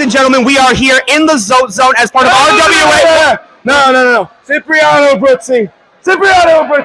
and gentlemen, we are here in the zone as part of RWA. No. Cipriano Abruzzi,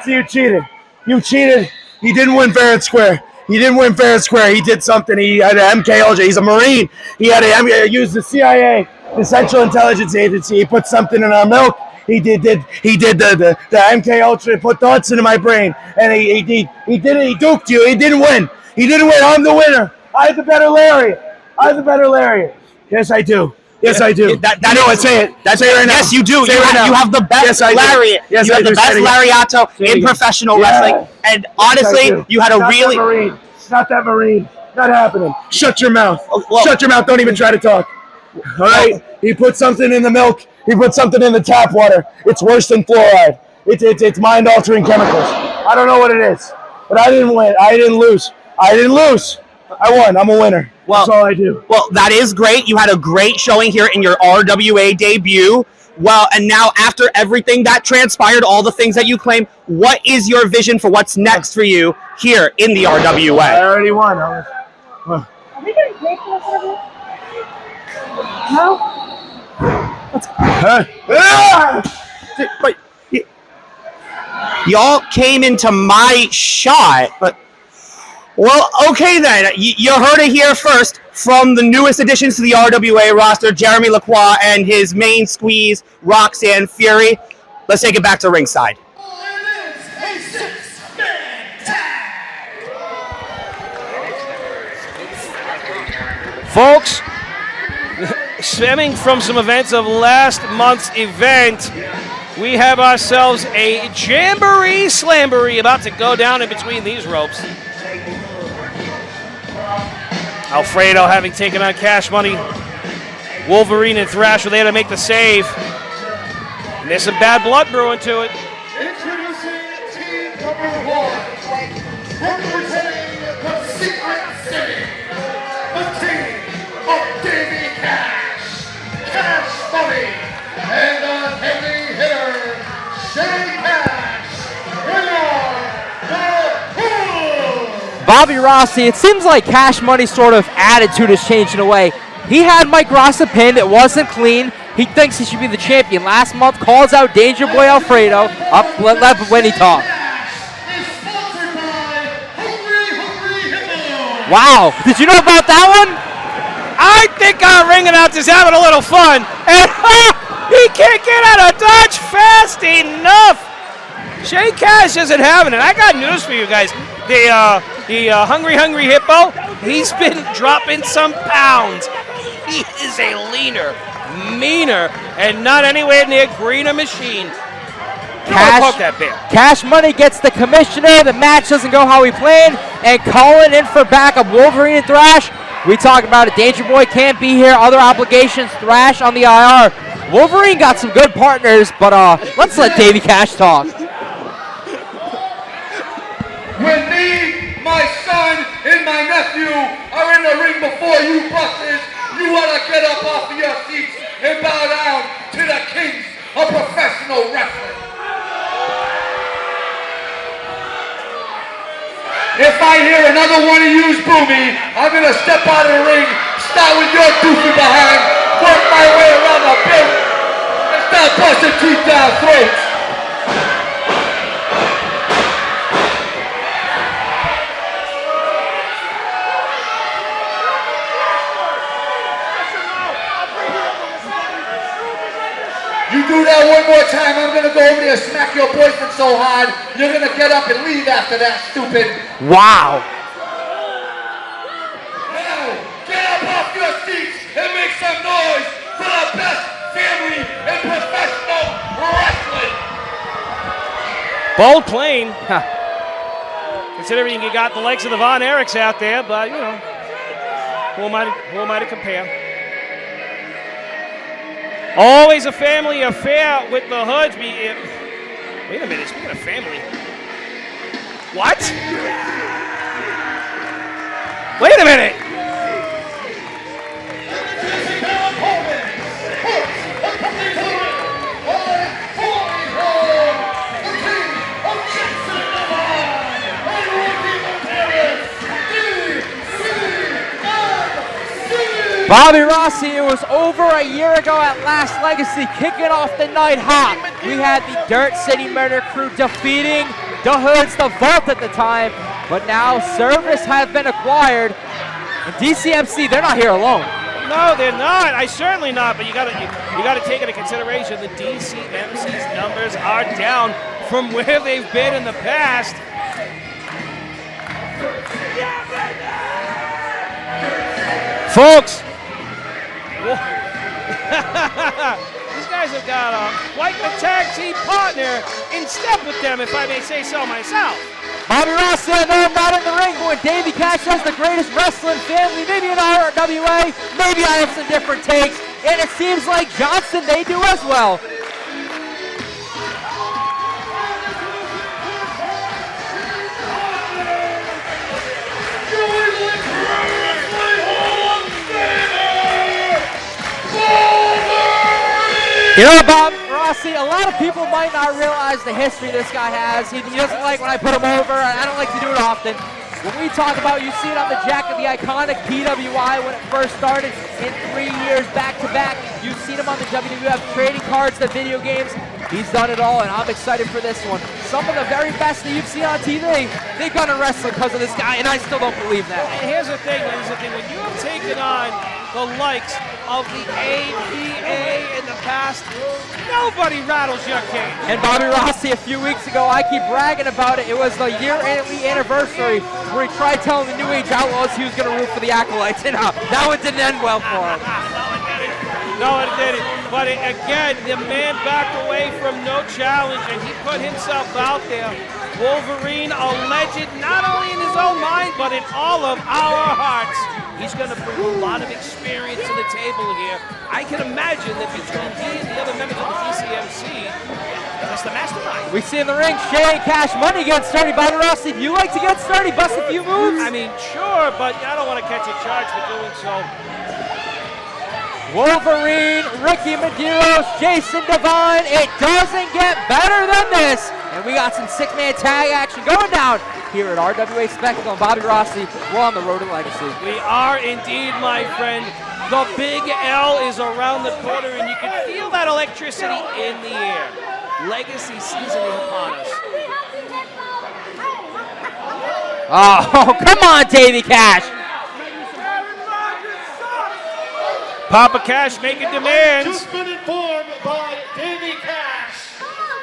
you cheated. You cheated. He didn't win fair and square. He did something. He had an MKUltra. He's a Marine. He had used the CIA, the Central Intelligence Agency. He put something in our milk. He did the MKUltra. Put thoughts into my brain, and he did it. He duped you. He didn't win. I'm the winner. I have the better lariat. Yes, I do. Say it. Say it right now. Yes, you do. You have the best lariat. Yes, you have the best lariato in professional wrestling. And honestly, you had a really... Not that Marine. Not happening. Shut your mouth. Shut your mouth. Don't even try to talk. All right? He put something in the milk. He put something in the tap water. It's worse than fluoride. It's mind-altering chemicals. I don't know what it is. But I didn't win. I didn't lose. I won. I'm a winner. Well, that's all I do. Well, that is great. You had a great showing here in your RWA debut. Well, and now after everything that transpired, all the things that you claim, what is your vision for what's next for you here in the RWA? I already won. Are we getting paid for this interview? No? But y'all came into my shot, but... Well, okay then. You heard it here first from the newest additions to the RWA roster, Jeremy Lacroix and his main squeeze, Roxanne Fury. Let's take it back to ringside. Folks, stemming from some events of last month's event, we have ourselves a jamboree slamboree about to go down in between these ropes. Alfredo having taken on Cash Money. Wolverine and Thrash were there to make the save. And there's some bad blood brewing to it. Introducing team number 1, representing the Secret City, the team of Davey Cash, Cash Money, and the heavy hitter, Shay Cash. They are the Hoodz. Bobby Rossi, it seems like Cash Money's sort of attitude has changed in a way. He had Mike Rossi pinned, it wasn't clean. He thinks he should be the champion. Last month, calls out Danger Boy Alfredo, up left when he talked. Wow, did you know about that one? I think our ring announcer is having a little fun. And he can't get out of Dodge fast enough. Shay Cash isn't having it. I got news for you guys. The Hungry Hippo, he's been dropping some pounds. He is a leaner, meaner, and not anywhere near greener machine. Cash Money gets the commissioner. The match doesn't go how he planned. And calling in for backup Wolverine and Thrash. We talk about it. Danger Boy can't be here. Other obligations. Thrash on the IR. Wolverine got some good partners, but let's let Davey Cash talk. When me, my son, and my nephew are in the ring before you busters, you want to get up off of your seats and bow down to the kings of professional wrestling. If I hear another one of yous boo me, I'm going to step out of the ring, start with your goofy behind, work my way around the building, and start busting teeth down throats. You do that one more time, I'm going to go over there and smack your boyfriend so hard, you're going to get up and leave after that, stupid. Wow. Now, get up off your seats and make some noise for the best family in professional wrestling. Bold claim. Considering you got the likes of the Von Erichs out there, but, you know, who am I to compare? Always a family affair with the Hoodz. Wait a minute, speaking of family. What? Wait a minute. Bobby Rossi, it was over a year ago at Last Legacy, kicking off the night hot. We had the Dirt City Murder Crew defeating the Hoodz, the Vault at the time, but now Service have been acquired. And DCMC, they're not here alone. No, they're not. I certainly not. But you gotta take into consideration the DCMC's numbers are down from where they've been in the past. Folks, these guys have got quite the tag team partner in step with them, if I may say so myself. Bobby Rossi, I know I'm not in the ring, but when Davey Cash has the greatest wrestling family, maybe in RWA, maybe I have some different takes, and it seems like Johnston, they do as well. You know, Bob Rossi, a lot of people might not realize the history this guy has. He doesn't like when I put him over, and I don't like to do it often. When we talk about, you see it on the jacket, the iconic PWI when it first started in 3 years back-to-back. You've seen him on the WWF trading cards, the video games. He's done it all, and I'm excited for this one. Some of the very best that you've seen on TV, they've gone to wrestling because of this guy, and I still don't believe that. And here's the thing, when you have taken on the likes of the APA in the past, nobody rattles your cage. And Bobby Rossi, a few weeks ago, I keep bragging about it. It was the yearly anniversary where he tried telling the New Age Outlaws he was going to root for the Acolytes, and that one didn't end well for him. No, it didn't. But again, the man backed away from no challenge, and he put himself out there. Wolverine, a legend, not only in his own mind, but in all of our hearts. He's going to bring a lot of experience to the table here. I can imagine that between he and the other members of the DCMC, that's the mastermind. We see in the ring, Shay and Cash Money getting started. Bobby Rossi, do you like to get started, bust a few moves? I mean, sure, but I don't want to catch a charge for doing so. Wolverine, Ricky Medeiros, Jason Devine. It doesn't get better than this. And we got some six-man tag action going down here at RWA Spectacle. And Bobby Rossi, we're on the road to legacy. We are indeed, my friend. The big L is around the corner, and you can feel that electricity in the air. Legacy season is upon us. Oh, come on, Davey Cash. Papa Cash making demands. Just been informed by Davey Cash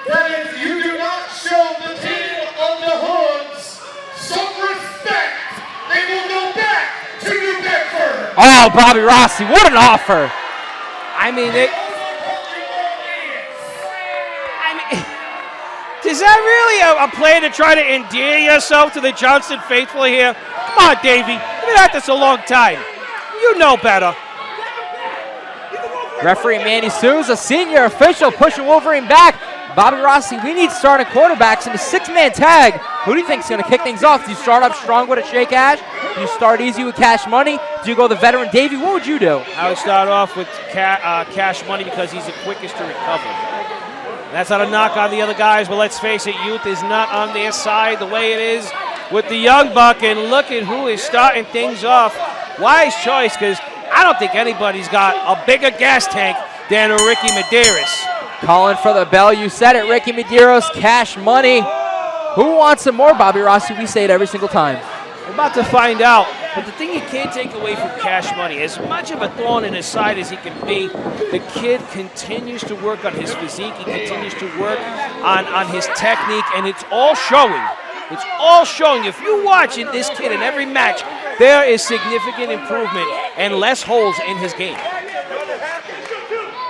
that if you do not show the team of the Hoodz some respect, they will go back to New Bedford. Oh, Bobby Rossi, what an offer. I mean, is that really a play to try to endear yourself to the Johnston faithful here? Come on, Davey. You've been at this a long time. You know better. Referee Manny Souza, senior official, pushing Wolverine back. Bobby Rossi, we need starting quarterbacks in a six-man tag. Who do you think is going to kick things off? Do you start up strong with a Shea Cash? Do you start easy with Cash Money? Do you go the veteran Davey? What would you do? I would start off with Cash Money because he's the quickest to recover. That's not a knock on the other guys, but let's face it, youth is not on their side the way it is with the young buck, and look at who is starting things off. Wise choice, because I don't think anybody's got a bigger gas tank than a Ricky Medeiros. Calling for the bell, you said it, Ricky Medeiros, Cash Money. Who wants some more, Bobby Rossi? We say it every single time. We're about to find out, but the thing you can't take away from Cash Money, as much of a thorn in his side as he can be, the kid continues to work on his physique, he continues to work on his technique, and it's all showing. It's all showing. If you watch this kid in every match, there is significant improvement and less holes in his game.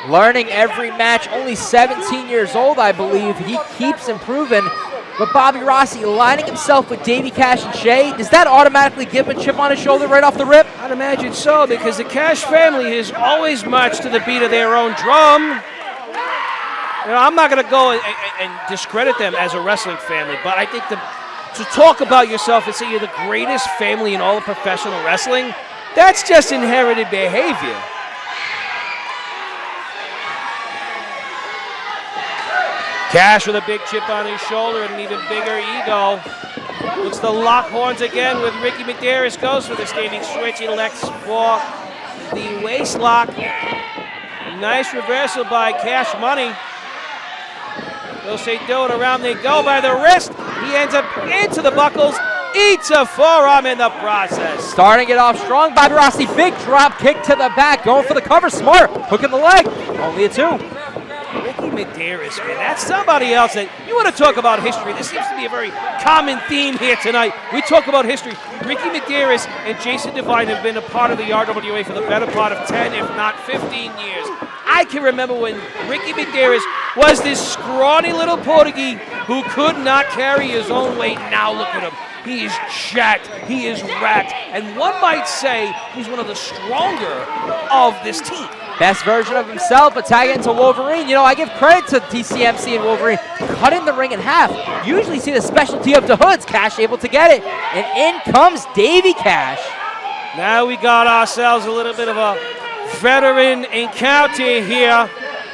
Learning every match, only 17 years old, I believe. He keeps improving. But Bobby Rossi lining himself with Davey Cash and Shea, does that automatically give him a chip on his shoulder right off the rip? I'd imagine so, because the Cash family has always marched to the beat of their own drum. You know, I'm not going to go and discredit them as a wrestling family, but I think to talk about yourself and say you're the greatest family in all of professional wrestling, that's just inherited behavior. Cash with a big chip on his shoulder and an even bigger ego. Looks to lock horns again with Ricky Medeiros. Goes for the standing switch. He elects for the waist lock. Nice reversal by Cash Money. They'll say do it around, they go by the wrist. He ends up into the buckles, eats a forearm in the process. Starting it off strong, Bobby Rossi, big drop kick to the back, going for the cover, smart, hook in the leg, only a 2. Ricky Medeiros, man, that's somebody else that you want to talk about history. This seems to be a very common theme here tonight. We talk about history. Ricky Medeiros and Jason Devine have been a part of the RWA for the better part of 10, if not 15 years. I can remember when Ricky Medeiros was this scrawny little Portuguese who could not carry his own weight. Now look at him. He is jacked, he is racked, and one might say he's one of the stronger of this team. Best version of himself, but tag into Wolverine. You know, I give credit to DCMC and Wolverine, cutting the ring in half. Usually see the specialty of the Hoodz, Cash able to get it, and in comes Davey Cash. Now we got ourselves a little bit of a veteran encounter here.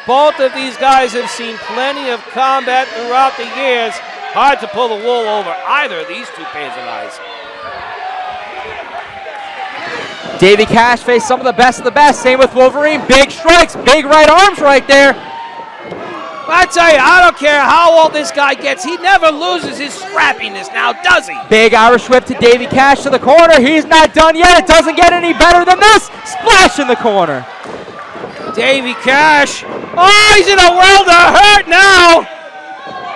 Both of these guys have seen plenty of combat throughout the years. Hard to pull the wool over either of these two pairs of eyes. Davey Cash faced some of the best. Same with Wolverine. Big strikes, big right arms right there. I tell you, I don't care how old this guy gets. He never loses his scrappiness now, does he? Big Irish whip to Davey Cash to the corner. He's not done yet. It doesn't get any better than this. Splash in the corner. Davey Cash. Oh, he's in a world of hurt now.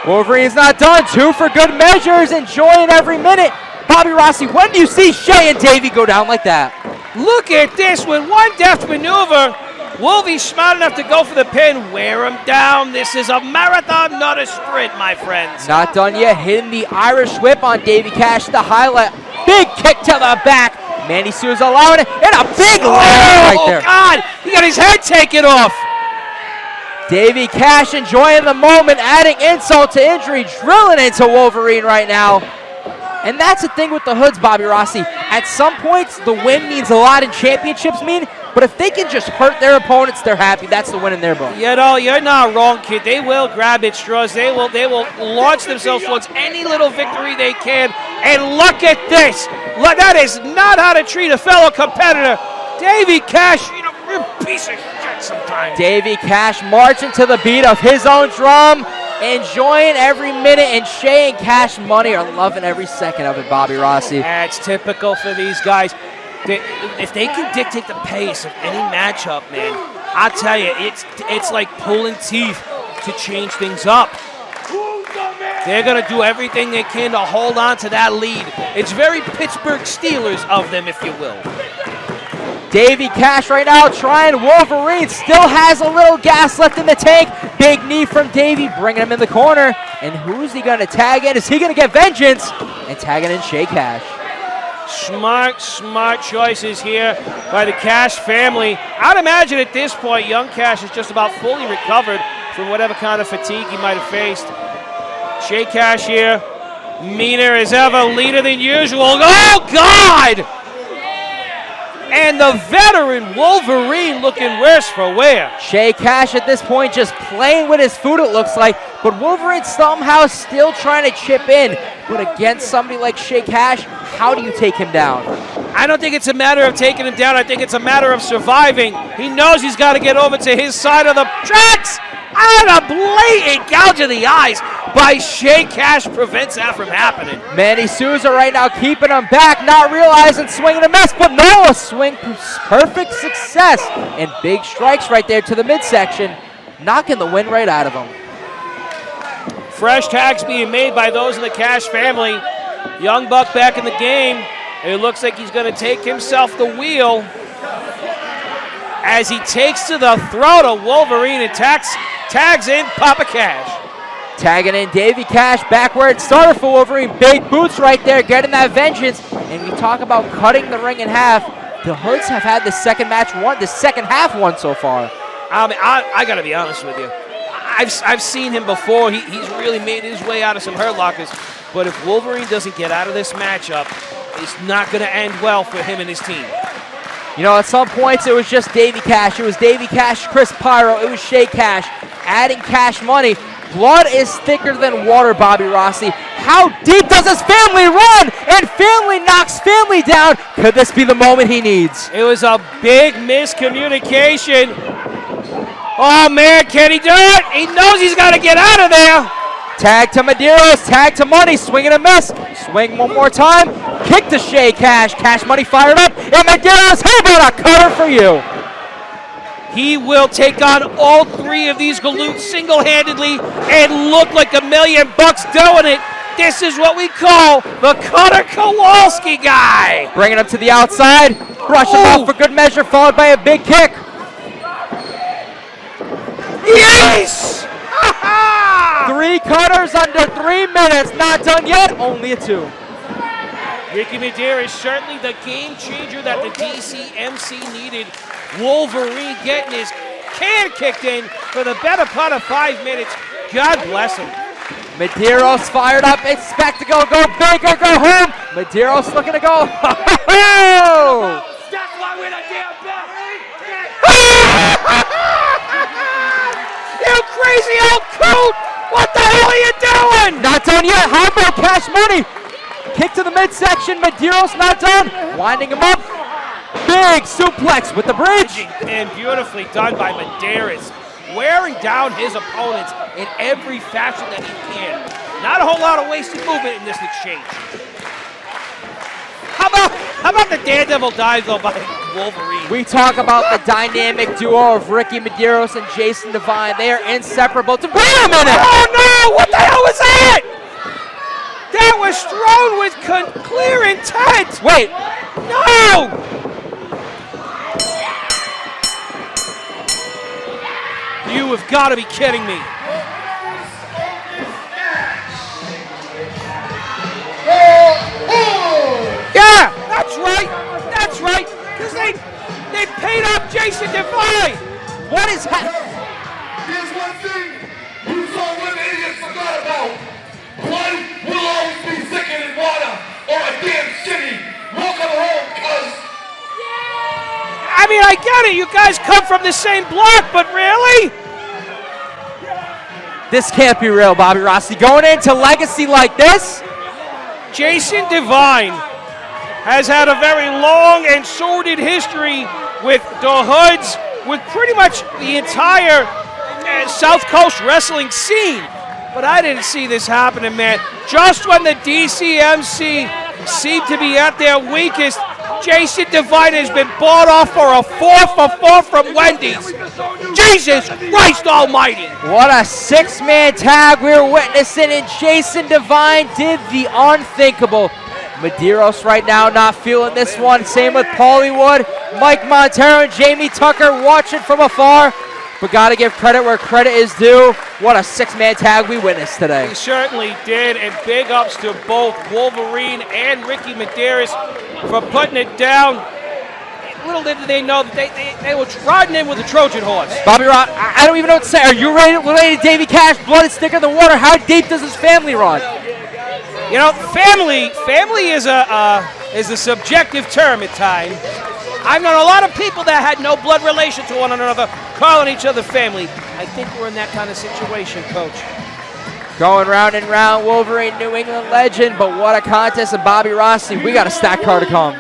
Wolverine's not done. 2 for good measures. Enjoying every minute. Bobby Rossi, when do you see Shay and Davey go down like that? Look at this. With one deft maneuver, Wolvie's smart enough to go for the pin. Wear him down. This is a marathon, not a sprint, my friends. Not done yet. Hitting the Irish whip on Davey Cash. The highlight. Big kick to the back. Manny Souza allowing it. And a big leg right there. Oh, God. He got his head taken off. Davey Cash enjoying the moment, adding insult to injury, drilling into Wolverine right now. And that's the thing with the Hoodz, Bobby Rossi. At some points, the win means a lot in championships but if they can just hurt their opponents, they're happy. That's the win in their book. You know, you're not wrong, kid. They will grab at straws. They will launch themselves towards any little victory they can. And look at this. Look, that is not how to treat a fellow competitor. Davey Cash, you know, you're a piece of shit sometimes. Davey Cash marching to the beat of his own drum, enjoying every minute, and Shay and Cash Money are loving every second of it, Bobby Rossi. That's typical for these guys. If they can dictate the pace of any matchup, man, I tell you, it's like pulling teeth to change things up. They're going to do everything they can to hold on to that lead. It's very Pittsburgh Steelers of them, if you will. Davey Cash right now trying. Wolverine still has a little gas left in the tank. Big knee from Davey, bringing him in the corner. And who's he going to tag in? Is he going to get vengeance? And tagging in Shay Cash. Smart choices here by the Cash family. I'd imagine at this point, young Cash is just about fully recovered from whatever kind of fatigue he might have faced. Shay Cash here, meaner as ever, leaner than usual. Oh, God! And the veteran Wolverine looking worse for wear. Shay Cash at this point just playing with his food, it looks like. But Wolverine somehow still trying to chip in. But against somebody like Shay Cash, how do you take him down? I don't think it's a matter of taking him down. I think it's a matter of surviving. He knows he's got to get over to his side of the tracks. And a blatant gouge of the eyes by Shay Cash prevents that from happening. Manny Souza right now keeping him back, not realizing swinging a miss, but no, a swing, perfect success. And big strikes right there to the midsection, knocking the wind right out of him. Fresh tags being made by those in the Cash family. Young Buck back in the game. It looks like he's going to take himself the wheel as he takes to the throat of Wolverine and tags in Papa Cash. Tagging in Davey Cash back where it started for Wolverine. Big boots right there, getting that vengeance. And we talk about cutting the ring in half. The Hoodz have had the second half won so far. I mean, I got to be honest with you. I've seen him before. He's really made his way out of some hurt lockers. But if Wolverine doesn't get out of this matchup, it's not going to end well for him and his team. You know, at some points it was just Davey Cash. It was Davey Cash, Chris Pyro. It was Shay Cash, adding Cash Money. Blood is thicker than water, Bobby Rossi. How deep does his family run? And family knocks family down. Could this be the moment he needs? It was a big miscommunication. Oh, man, can he do it? He knows he's got to get out of there. Tag to Medeiros, tag to Money, swing and a miss. Swing one more time, kick to Shea Cash. Cash Money fired up, and Medeiros, how about a cutter for you? He will take on all three of these galoots single-handedly and look like $1 million doing it. This is what we call the Cutter Kowalski guy. Bringing him to the outside, brush him off for good measure, followed by a big kick. Yes! 3 cutters under 3 minutes, not done yet, only a 2. Ricky Medeiros, certainly the game changer that the DCMC needed. Wolverine getting his can kicked in for the better part of 5 minutes. God bless him. Medeiros fired up, expect to go big or go home. Medeiros looking to go. That's why we're the damn best. You crazy old coot! What the hell are you doing? Not done yet. How about Cash Money? Kick to the midsection. Medeiros not done. Winding him up. Big suplex with the bridge. And beautifully done by Medeiros. Wearing down his opponents in every fashion that he can. Not a whole lot of wasted movement in this exchange. How about the Daredevil dive though by Wolverine? We talk about the dynamic duo of Ricky Medeiros and Jason Devine. They are inseparable. Wait a minute! Oh no! What the hell was that? That was thrown with clear intent. Wait. No! You have got to be kidding me. Yeah, that's right. That's right. Because they paid off Jason Devine. What is happening? Here's one thing you saw what idiots forgot about. Blood will always be thicker than water or a damn city. Welcome home, cuz. I mean, I get it. You guys come from the same block, but really? This can't be real, Bobby Rossi. Going into legacy like this? Jason Devine has had a very long and sordid history with the Hoodz, with pretty much the entire South Coast wrestling scene. But I didn't see this happening, man. Just when the DCMC seemed to be at their weakest, Jason Devine has been bought off for a 4-for-4 from Wendy's. Jesus Christ almighty. What a 6-man tag we're witnessing, and Jason Devine did the unthinkable. Medeiros right now not feeling this one. Same with Paulie Wood, Mike Montero, and Jamie Tucker watching from afar. But got to give credit where credit is due. What a 6-man tag we witnessed today. He certainly did, and big ups to both Wolverine and Ricky Medeiros for putting it down. Little did they know that they were riding in with a Trojan horse. Bobby Rock, I don't even know what to say. Are you related to Davey Cash? Blood is thicker than water. How deep does his family run? You know, family is a subjective term at times. I've known a lot of people that had no blood relation to one another, calling each other family. I think we're in that kind of situation, Coach. Going round and round, Wolverine, New England legend, but what a contest, and Bobby Rossi, we got a stacked card to come.